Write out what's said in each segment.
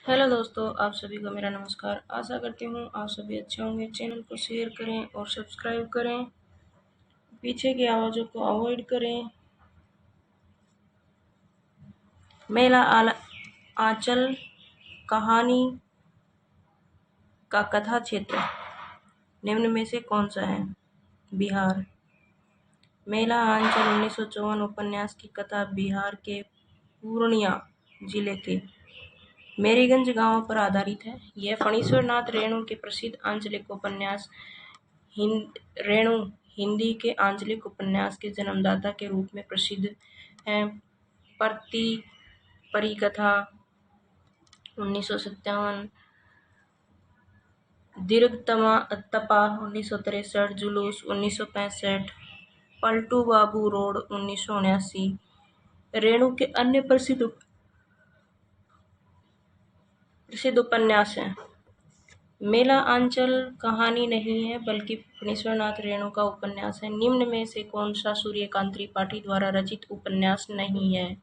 Hello दोस्तों, आप सभी को मेरा नमस्कार। आशा करती हूँ आप सभी अच्छे होंगे। चैनल को शेयर करें और सब्सक्राइब करें। पीछे की आवाज़ों को अवॉइड करें। मेला आंचल कहानी का कथा क्षेत्र निम्न में से कौन सा है? बिहार। मेला आंचल 1954 उपन्यास की कथा बिहार के पूर्णिया जिले के मेरीगंज गांव पर आधारित है। यह फणीश्वर नाथ रेणु के प्रसिद्ध आंचलिक उपन्यास रेणु हिंदी के आंचलिक उपन्यास के जन्मदाता के रूप में प्रसिद्ध है। परिकथा 1957, दीर्घतमा तपा 1963, जुलूस 1965, पलटू बाबू रोड 1979 रेणु के अन्य प्रसिद्ध उपन्यास हैं। मेला आंचल कहानी नहीं है बल्कि फणीश्वर नाथ रेणु का उपन्यास है। निम्न में से कौन सा सूर्यकांत त्रिपाठी द्वारा रचित उपन्यास नहीं है?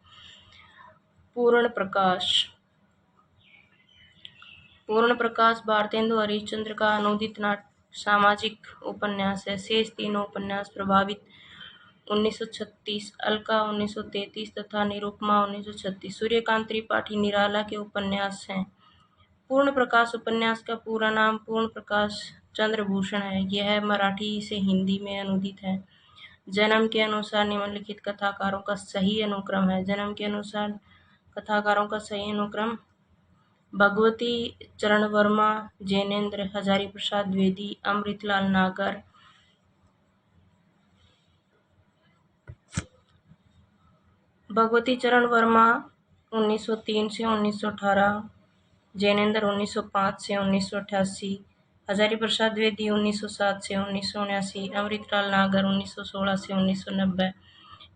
पूर्ण प्रकाश। पूर्ण प्रकाश भारतेंदु हरिश्चंद्र का अनुदित सामाजिक उपन्यास है। शेष तीनों उपन्यास प्रभावित 1936, अलका 1933 तथा निरुपमा 1936 सूर्यकांत त्रिपाठी निराला के उपन्यास हैं। पूर्ण प्रकाश उपन्यास का पूरा नाम पूर्ण प्रकाश चंद्रभूषण है। यह मराठी से हिंदी में अनुदित है। जन्म के अनुसार निम्नलिखित कथाकारों का सही अनुक्रम है। जन्म के अनुसार कथाकारों का सही अनुक्रम: भगवती चरण वर्मा, जैनेन्द्र हजारी प्रसाद द्विवेदी, अमृतलाल नागर। भगवती चरण वर्मा 1903 से 1918, जैनेन्द्र 1905 से 1988, हजारी प्रसाद द्विवेदी 1907 से 1979, अमृतलाल नागर 1916 से 1990।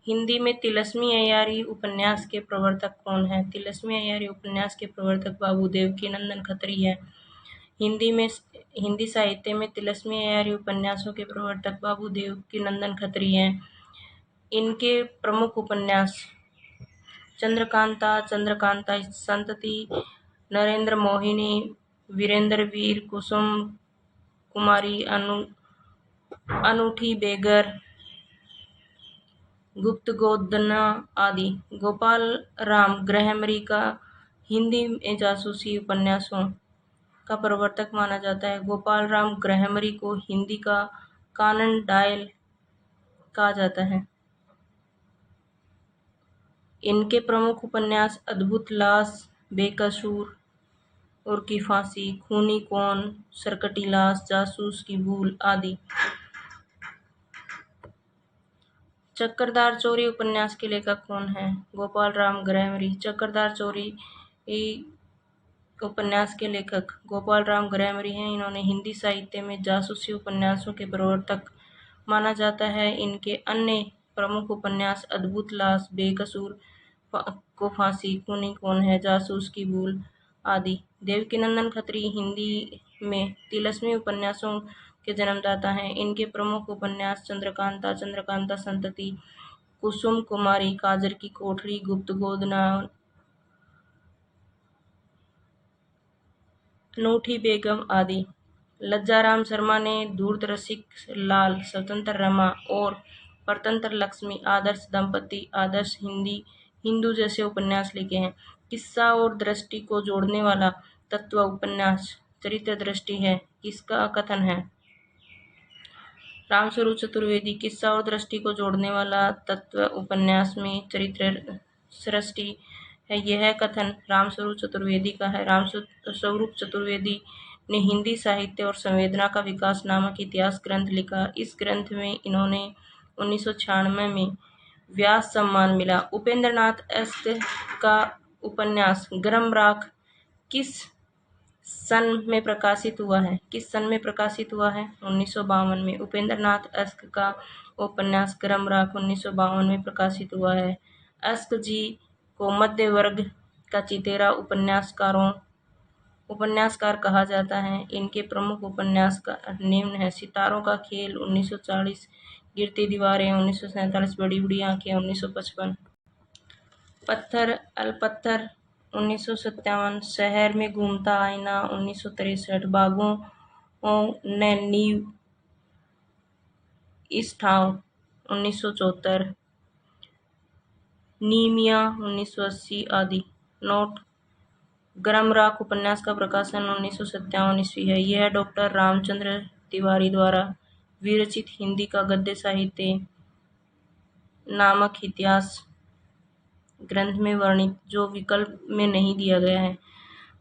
हिंदी में तिलस्मी अय्यारी उपन्यास के प्रवर्तक कौन है? तिलस्मी अय्यारी उपन्यास के प्रवर्तक बाबू देवकीनंदन खत्री है। हिंदी साहित्य में तिलस्मी अय्यारी उपन्यासों के प्रवर्तक बाबू देवकीनंदन खत्री हैं। इनके प्रमुख उपन्यास: चंद्रकांता, चंद्रकांता संतति, नरेंद्र मोहिनी, वीरेंद्र वीर, कुसुम कुमारी, अनूठी बेगर, गुप्त गोदना आदि। गोपाल राम ग्रहमरी का हिंदी में जासूसी उपन्यासों का प्रवर्तक माना जाता है। गोपाल राम ग्रहमरी को हिंदी का कानन डायल कहा जाता है। इनके प्रमुख उपन्यास: अद्भुत लाश, बेकसूर और की फांसी, खूनी कौन, सरकटी लाश, जासूस की भूल आदि। चक्रधार चोरी उपन्यास के लेखक कौन है? गोपाल राम ग्रहमरी। चक्रधार चोरी उपन्यास के लेखक गोपाल राम ग्रहमरी हैं। इन्होंने हिंदी साहित्य में जासूसी उपन्यासों के प्रवर्तक माना जाता है। इनके अन्य प्रमुख उपन्यास: अद्भुत लाश, बेकसूर को फांसी, खूनी कौन है, जासूस की भूल आदि। देवकीनंदन खत्री हिंदी में तिलस्मी उपन्यासों के जन्मदाता हैं। इनके प्रमुख उपन्यास: चंद्रकांता, चंद्रकांता संतति, कुसुम कुमारी, काजर की कोठरी, गुप्त गोदना, अनूठी बेगम आदि। लज्जाराम शर्मा ने धूर्त रसिक लाल, स्वतंत्र रमा और परतंत्र लक्ष्मी, आदर्श दंपति, आदर्श हिंदू जैसे उपन्यास लिखे हैं। किस्सा और दृष्टि को जोड़ने वाला तत्व उपन्यास चरित्र दृष्टि है। किसका कथन है? रामस्वरूप चतुर्वेदी। किस्सा और दृष्टि को जोड़ने वाला तत्व उपन्यास में चरित्र सृष्टि है। यह कथन रामस्वरूप चतुर्वेदी का है। रामस्वरूप चतुर्वेदी ने हिंदी साहित्य और संवेदना का विकास नामक इतिहास ग्रंथ लिखा। इस ग्रंथ में इन्होंने 1996 में व्यास सम्मान मिला। उपेंद्र नाथ एस्क का उपन्यास गर्म राख किस सन में प्रकाशित हुआ है? 1952 में। उपेंद्र नाथ एस्क का उपन्यास गर्म राख 1952 में प्रकाशित हुआ है। एस्क जी को मध्य वर्ग का चितेरा उपन्यासकार कहा जाता है। इनके प्रमुख उपन्यास का निम्न है: सितारों का खेल 1940, गिरती दीवारें 1947, बड़ी बड़ी आंखें 1955, पत्थर अलपत्थर 1957, शहर में घूमता आईना 1963, बागों ने नींव इस ठाव 1974, नीमिया 1980 आदि। नोट: गरम राख उपन्यास का प्रकाशन 1957 ईस्वी है। यह डॉक्टर रामचंद्र तिवारी द्वारा विरचित हिंदी का गद्य साहित्य नामक इतिहास ग्रंथ में वर्णित, जो विकल्प में नहीं दिया गया है।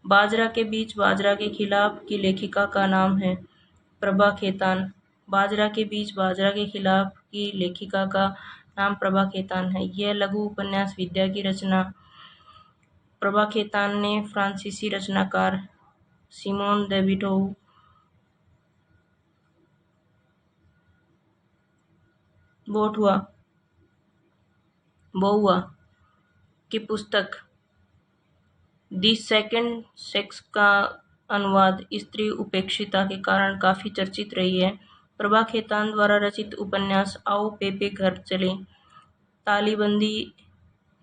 बाजरा के बीच बाजरा के खिलाफ की लेखिका का नाम है प्रभा खेतान। बाजरा के बीच बाजरा के खिलाफ की लेखिका का नाम प्रभा खेतान है। यह लघु उपन्यास विद्या की रचना प्रभा खेतान ने फ्रांसीसी रचनाकार सिमोन दे बोहुआ की पुस्तक द सेकंड सेक्स का अनुवाद स्त्री उपेक्षिता के कारण काफी चर्चित रही है। प्रभा खेतान द्वारा रचित उपन्यास आओ पेपे घर चले, तालीबंदी,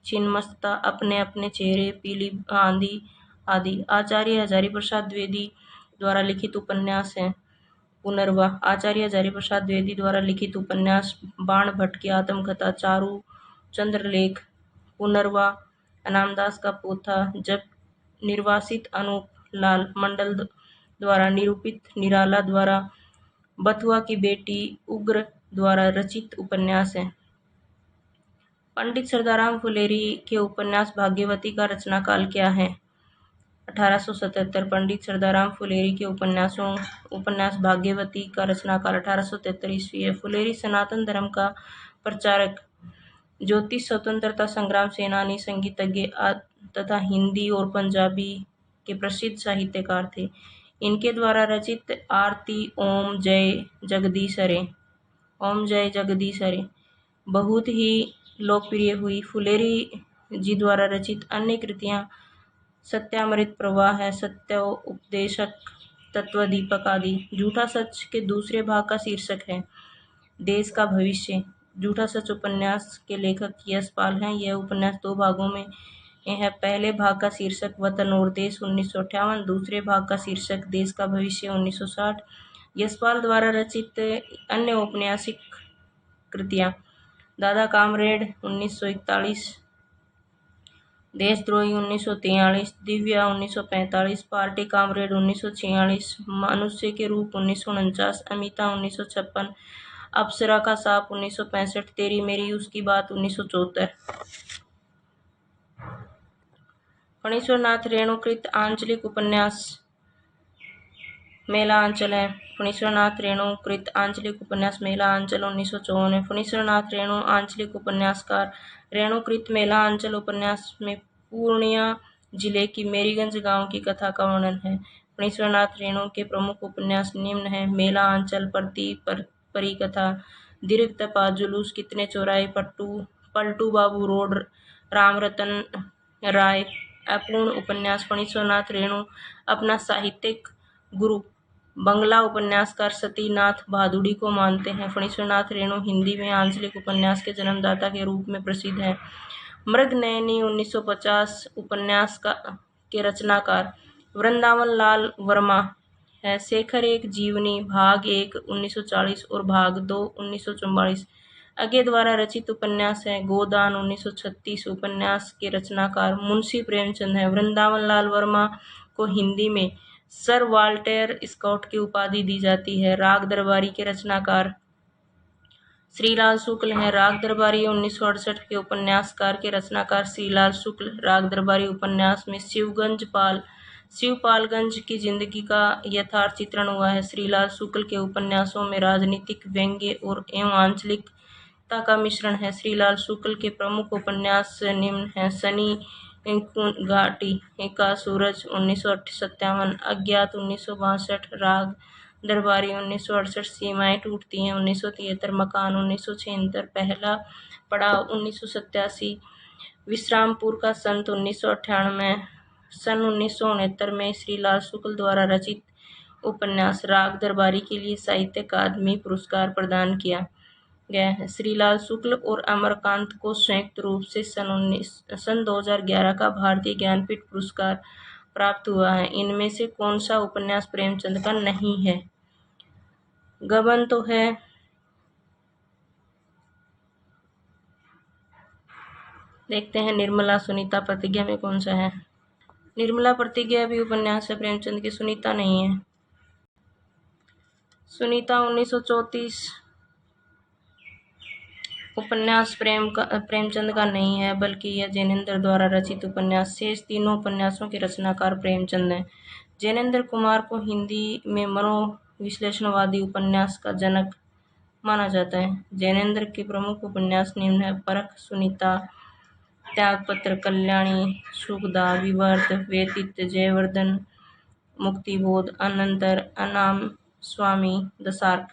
छिन्नमस्ता, अपने अपने चेहरे, पीली आंधी आदि आचार्य हजारी प्रसाद द्विवेदी द्वारा लिखित उपन्यास है। पुनर्वा आचार्य हजारी प्रसाद द्विवेदी द्वारा लिखित उपन्यास बाण भट्ट की आत्मकथा चारू चंद्रलेख। पुनर्वा अनामदास का पोथा जब निर्वासित अनूप लाल मंडल द्वारा निरूपित निराला द्वारा बथुआ की बेटी उग्र द्वारा रचित उपन्यास है। पंडित सरदाराम फुलेरी के उपन्यास भाग्यवती का रचनाकाल क्या है? 1877। पंडित सरदाराम फुलेरी के उपन्यास भाग्यवती का रचनाकाल 1873 ईस्वी है। फुलेरी सनातन धर्म का प्रचारक, ज्योतिष, स्वतंत्रता संग्राम सेनानी, संगीतज्ञ तथा हिंदी और पंजाबी के प्रसिद्ध साहित्यकार थे। इनके द्वारा रचित आरती ओम जय जगदीश हरे बहुत ही लोकप्रिय हुई। फुलेरी जी द्वारा रचित अन्य कृतियां सत्यामृत प्रवाह है, सत्य उपदेशक, तत्वदीपक आदि। झूठा सच के दूसरे भाग का शीर्षक है देश का भविष्य। झूठा सच उपन्यास के लेखक यशपाल हैं। यह उपन्यास 2 भागों में है। पहले भाग का शीर्षक वतन और देश 1958, दूसरे भाग का शीर्षक देश का भविष्य 1960। यशपाल द्वारा रचित अन्य औपन्यासिक कृतियां दादा कामरेड 1941, देशद्रोही 1943, दिव्या 1945, पार्टी कामरेड 1946, मनुष्य के रूप 1949, अमिता 1956, अप्सरा का सांप 1965, तेरी मेरी उसकी बात 1974। फणीश्वरनाथ रेणु कृत आंचलिक उपन्यास मेला आंचल है। फणीश्वरनाथ रेणु कृत आंचलिक उपन्यास मेला आंचल 1954 है। फणीश्वरनाथ रेणु आंचलिक उपन्यासकार। रेणु कृत मेला आंचल उपन्यास में पूर्णिया जिले की मेरीगंज गांव की कथा का वर्णन है। फणीश्वरनाथ रेणु के प्रमुख उपन्यास निम्न हैं: मेला आंचल, परी कथा, दीर्घ तपा, जुलूस, कितने चौराहे, पलटू बाबू रोड, राम रतन राय। अपूर्ण उपन्यास। फणीश्वरनाथ रेणु अपना साहित्यिक गुरु बंगला उपन्यासकार सतीनाथ भादुड़ी को मानते हैं। फणीश्वरनाथ रेणु हिंदी में आंचलिक उपन्यास के जन्मदाता के रूप में प्रसिद्ध हैं। मृगनयनी 1950 उपन्यास के रचनाकार वृंदावन लाल वर्मा है। शेखर एक जीवनी भाग 1 1940 और भाग 2 1944 अज्ञे द्वारा रचित उपन्यास है। गोदान 1936 उपन्यास के रचनाकार मुंशी प्रेमचंद है। वृंदावन लाल वर्मा को हिंदी में सर वाल्टेर स्कॉट की उपाधि दी जाती है। राग दरबारी के रचनाकार श्रीलाल शुक्ल हैं। राग दरबारी 1968 के उपन्यासकार के रचनाकार श्रीलाल शुक्ल। राग दरबारी उपन्यास में शिवपालगंज की जिंदगी का यथार्थ चित्रण हुआ है। श्रीलाल शुक्ल के उपन्यासों में राजनीतिक व्यंग्य और एवं आंचलिकता का मिश्रण है। श्रीलाल शुक्ल के प्रमुख उपन्यास निम्न हैं: सनी घाटी का सूरज 1957, अज्ञात 1962, राग दरबारी 1968, सीमाएं टूटती हैं 1973, मकान 1976, पहला पड़ाव 1987, विश्रामपुर का संत 1998। सन 1969 में श्रीलाल शुक्ल द्वारा रचित उपन्यास राग दरबारी के लिए साहित्य अकादमी पुरस्कार प्रदान किया। गया है। श्रीलाल शुक्ल और अमरकांत को संयुक्त रूप से सन 2011 का भारतीय ज्ञानपीठ पुरस्कार प्राप्त हुआ है। इनमें से कौन सा उपन्यास प्रेमचंद का नहीं है? गबन तो है, देखते हैं निर्मला सुनीता प्रतिज्ञा में कौन सा है। निर्मला प्रतिज्ञा भी उपन्यास है प्रेमचंद की, सुनीता नहीं है। सुनीता 1934 उपन्यास प्रेमचंद का नहीं है, बल्कि यह जैनेन्द्र द्वारा रचित उपन्यास। शेष तीनों उपन्यासों के रचनाकार प्रेमचंद हैं। जैनेन्द्र कुमार को हिंदी में मनोविश्लेषणवादी उपन्यास का जनक माना जाता है। जैनेन्द्र के प्रमुख उपन्यास निम्न है: परख, सुनीता, त्यागपत्र, कल्याणी, सुखदा, विवर्त, व्यतीत, जयवर्धन, मुक्तिबोध, अनंतर, अनाम, स्वामी, दशार्क।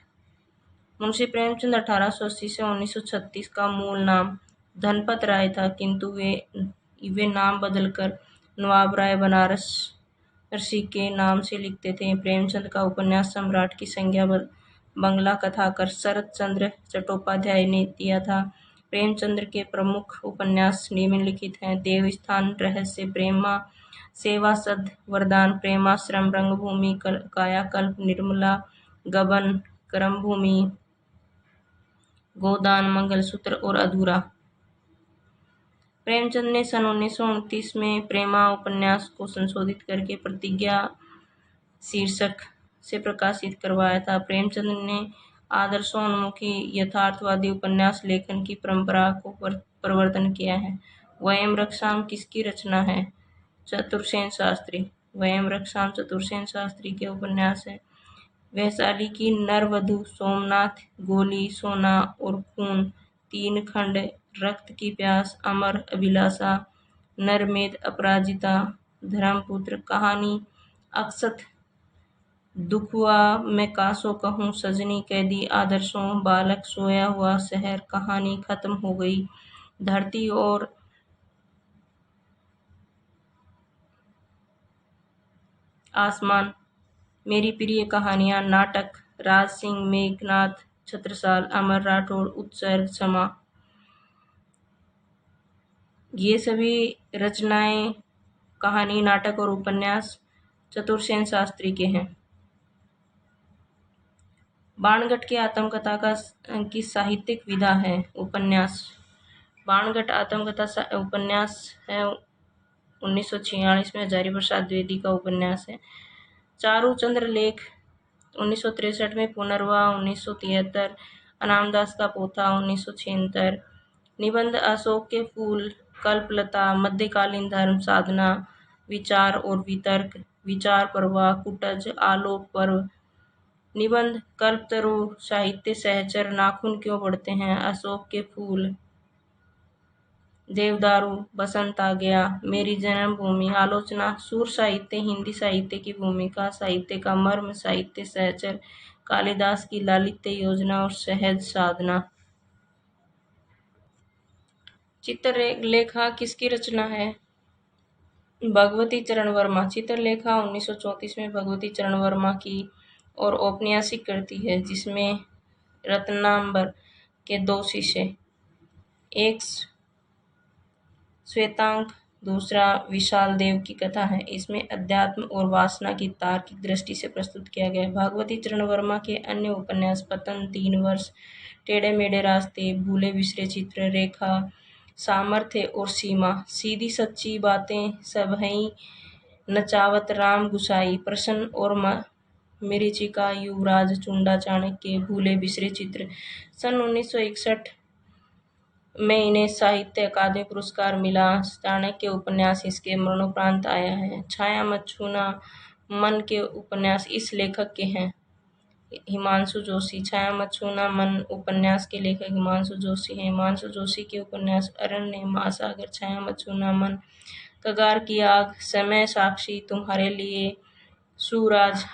मुंशी प्रेमचंद 1880 से 1936 का मूल नाम धनपत राय था, किंतु वे नाम बदलकर नवाब राय बनारसी के नाम से लिखते थे। प्रेमचंद का उपन्यास सम्राट की संज्ञा बंगला कथाकार शरत चंद्र चट्टोपाध्याय ने दिया था। प्रेमचंद के प्रमुख उपन्यास निम्नलिखित हैं: देवस्थान रहस्य, प्रेमा सेवा, सद वरदान, प्रेमाश्रम, रंगभूमि, कायाकल्प, निर्मला, गबन, कर्मभूमि, गोदान, मंगलसूत्र और अधूरा। प्रेमचंद ने सन 1929 में प्रेमा उपन्यास को संशोधित करके प्रतिज्ञा शीर्षक से प्रकाशित करवाया था। प्रेमचंद ने आदर्शोन्मुखी यथार्थवादी उपन्यास लेखन की परंपरा को प्रवर्तन किया है। वयम रक्षाम किसकी रचना है? चतुरसेन शास्त्री। वयम रक्षाम चतुरसेन शास्त्री के उपन्यास है। वैशाली की नरवधु, सोमनाथ, गोली, सोना और खून, 3 खंड, रक्त की प्यास, अमर अभिलाषा, नरमेध, अपराजिता, धर्मपुत्र, कहानी, अक्षत, दुखुआ, मैं कासो कहूँ, सजनी, कैदी, आदर्शों, बालक, सोया हुआ शहर, कहानी खत्म हो गई, धरती और आसमान, मेरी प्रिय कहानियां, नाटक, राज सिंह, मेघनाथ, छत्रसाल, अमर राठौड़, उत्सर्ग, क्षमा। ये सभी रचनाएं, कहानी, नाटक और उपन्यास चतुरसेन शास्त्री के हैं। बाणगढ़ की आत्मकथा की साहित्यिक विधा है उपन्यास। बाणगढ़ आत्मकथा उपन्यास है 1946 में हजारी प्रसाद द्विवेदी का उपन्यास है। चारूचंद्र लेख 1963 में, पुनर्वा 1973, अनामदास का पोथा 1976, निबंध अशोक के फूल, कल्पलता, मध्यकालीन धर्म साधना, विचार और वितर्क, विचार प्रवाह, कुटज, आलोक पर्व, निबंध कल्पतरु, साहित्य सहचर, नाखून क्यों बढ़ते हैं, अशोक के फूल, देवदारू, बसंत आ गया, मेरी जन्मभूमि, आलोचना, सूर साहित्य, हिंदी साहित्य की भूमिका, साहित्य का मर्म, साहित्य सहचर, कालिदास की लालित्य योजना और सहज साधना। चित्रलेखा किसकी रचना है? भगवती चरण वर्मा। चित्रलेखा 1934 में भगवती चरण वर्मा की और औपन्यासिक कृति है, जिसमें रत्नांबर के 2 शिष्य, एक श्वेतांक, दूसरा विशाल देव की कथा है। इसमें अध्यात्म और वासना की तार्किक दृष्टि से प्रस्तुत किया गया है। भगवती चरण वर्मा के अन्य उपन्यास पतन, 3 वर्ष, टेढ़े मेढ़े रास्ते, भूले बिसरे चित्र, रेखा, सामर्थ्य और सीमा, सीधी सच्ची बातें, सबहई, नचावत, राम गुसाई, प्रसन्न और मरीचिका, युवराज, चुंडा, चाणक्य, भूले बिसरे चित्र। सन 1961 में इन्हें साहित्य अकादमी पुरस्कार मिला। चाणक्य उपन्यास इसके मरणोपरांत आया है। छाया मत छूना मन के उपन्यास इस लेखक के हैं, हिमांशु जोशी। छाया मत छूना मन उपन्यास के लेखक हिमांशु जोशी हैं। हिमांशु जोशी के उपन्यास अरण्य, महासागर, छाया मत छूना मन, कगार की आग, समय, साक्षी, तुम्हारे लिए, सूरज,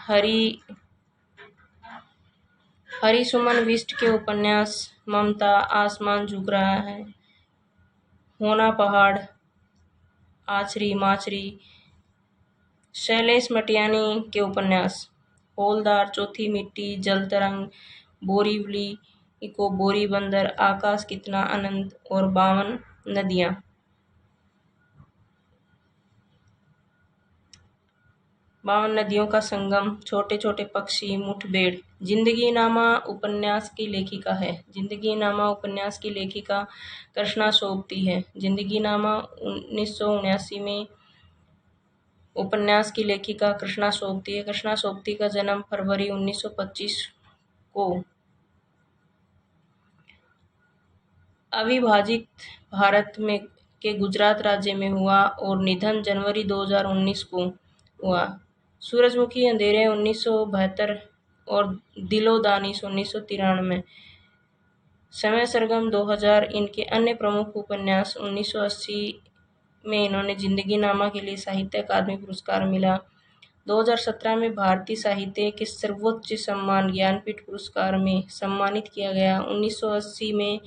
हरि सुमन बिष्ट के उपन्यास ममता, आसमान झुक रहा है, होना पहाड़, आचरी माचरी, शैलेश मटियानी के उपन्यास हौलदार, चौथी मिट्टी, जल तरंग, बोरीवली, इको, बोरी बंदर, आकाश कितना अनंत और 52 नदियां। 52 नदियों का संगम, छोटे छोटे पक्षी, मुठभेड़। जिंदगी नामा उपन्यास की लेखिका है। जिंदगी नामा उपन्यास की लेखिका कृष्णा सोबती है। जिंदगी नामा 1979 में उपन्यास की लेखिका कृष्णा सोबती है। कृष्णा सोबती का जन्म फरवरी 1925 को अविभाजित भारत में के गुजरात राज्य में हुआ और निधन जनवरी 2019 को हुआ। सूरजमुखी अंधेरे 1972 और दिलो दानिश 1993। समय सरगम 2000। इनके अन्य प्रमुख उपन्यास 1980 में इन्होंने जिंदगी नामा के लिए साहित्य अकादमी पुरस्कार मिला। 2017 में भारतीय साहित्य के सर्वोच्च सम्मान ज्ञानपीठ पुरस्कार में सम्मानित किया गया। 1980 में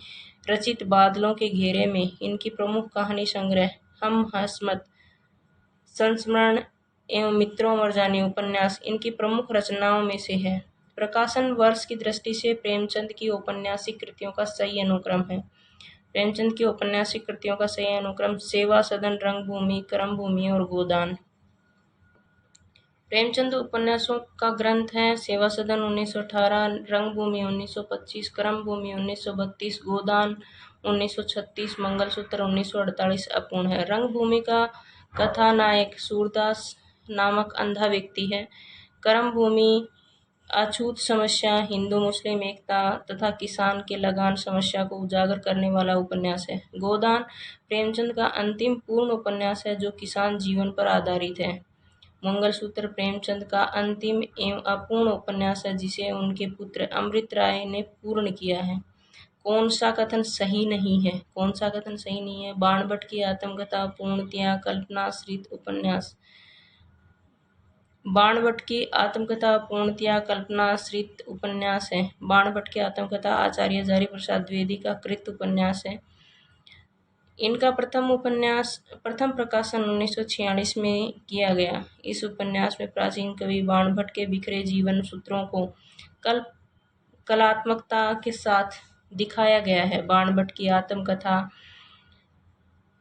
रचित बादलों के घेरे में इनकी प्रमुख कहानी संग्रह हम हसमत, संस्मरण एवं मित्रों मर जाने उपन्यास इनकी प्रमुख रचनाओं में से है। प्रकाशन वर्ष की दृष्टि से प्रेमचंद की औपन्यासिक कृतियों का सही अनुक्रम है। प्रेमचंद की औपन्यासिक कृतियों का सही अनुक्रम सेवा सदन, रंगभूमि, कर्मभूमि और गोदान। प्रेमचंद उपन्यासों का ग्रंथ है सेवा सदन 1918, रंगभूमि 1925, कर्मभूमि 1932, गोदान 1936, मंगलसूत्र 1948 अपूर्ण है। रंगभूमि का कथानायक सूरदास नामक अंधा व्यक्ति है। कर्मभूमि अछूत समस्या, हिंदू मुस्लिम एकता तथा किसान के लगान समस्या को उजागर करने वाला उपन्यास है। गोदान प्रेमचंद का अंतिम पूर्ण उपन्यास है जो किसान जीवन पर आधारित है। मंगलसूत्र प्रेमचंद का अंतिम एवं अपूर्ण उपन्यास है जिसे उनके पुत्र अमृत राय ने पूर्ण किया है। कौन सा कथन सही नहीं है? कौन सा कथन सही नहीं है? बाणभट्ट की आत्मकथा पूर्णतया कल्पनाश्रित उपन्यास। बाणभट्ट की आत्मकथा पूर्णतया कल्पनाश्रित उपन्यास है। बाणभट्ट की आत्मकथा आचार्य हजारी प्रसाद द्विवेदी का कृत उपन्यास है। इनका प्रथम प्रकाशन 1946 में किया गया। इस उपन्यास में प्राचीन कवि बाणभट्ट के बिखरे जीवन सूत्रों को कलात्मकता के साथ दिखाया गया है। बाणभट्ट की आत्मकथा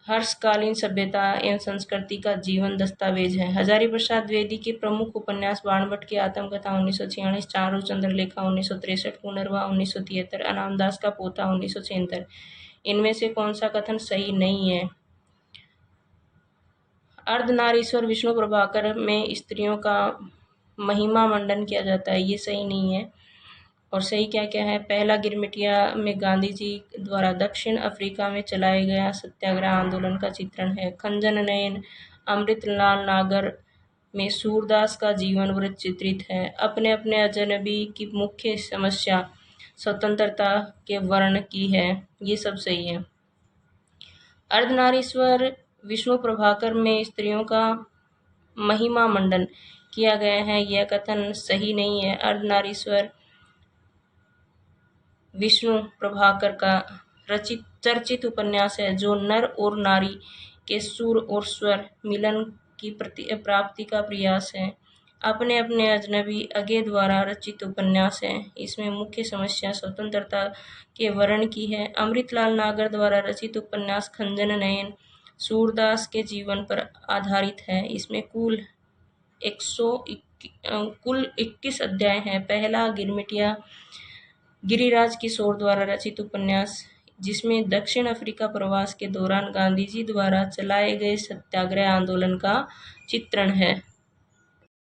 हर्षकालीन सभ्यता एवं संस्कृति का जीवन दस्तावेज है। हजारी प्रसाद द्विवेदी के प्रमुख उपन्यास बाणभट्ट की आत्मकथा 1946, चारू चंद्रलेखा 1963, पुनर्वा 1973, अनामदास का पोता 1976। इनमें से कौन सा कथन सही नहीं है? अर्धनारीश्वर विष्णु प्रभाकर में स्त्रियों का महिमा मंडन किया जाता है, ये सही नहीं है। और सही क्या क्या है? पहला गिरमिटिया में गांधी जी द्वारा दक्षिण अफ्रीका में चलाए गया सत्याग्रह आंदोलन का चित्रण है। खंजन नयन अमृतलाल नागर में सूरदास का जीवन वृत्त चित्रित है। अपने अपने अजनबी की मुख्य समस्या स्वतंत्रता के वर्ण की है, ये सब सही है। अर्धनारीश्वर विष्णु प्रभाकर में स्त्रियों का महिमा मंडन किया गया है, यह कथन सही नहीं है। अर्धनारीश्वर विष्णु प्रभाकर का रचित चर्चित उपन्यास है जो नर और नारी के सुर और स्वर मिलन की प्राप्ति का प्रयास है। अपने अपने अजनबी अगे द्वारा रचित उपन्यास है। इसमें मुख्य समस्या स्वतंत्रता के वर्ण की है। अमृतलाल नागर द्वारा रचित उपन्यास खंजन नयन सूरदास के जीवन पर आधारित है। इसमें कुल 21 अध्याय हैं। पहला गिरमिटिया गिरिराज किशोर द्वारा रचित उपन्यास जिसमें दक्षिण अफ्रीका प्रवास के दौरान गांधी जी द्वारा चलाए गए सत्याग्रह आंदोलन का चित्रण है।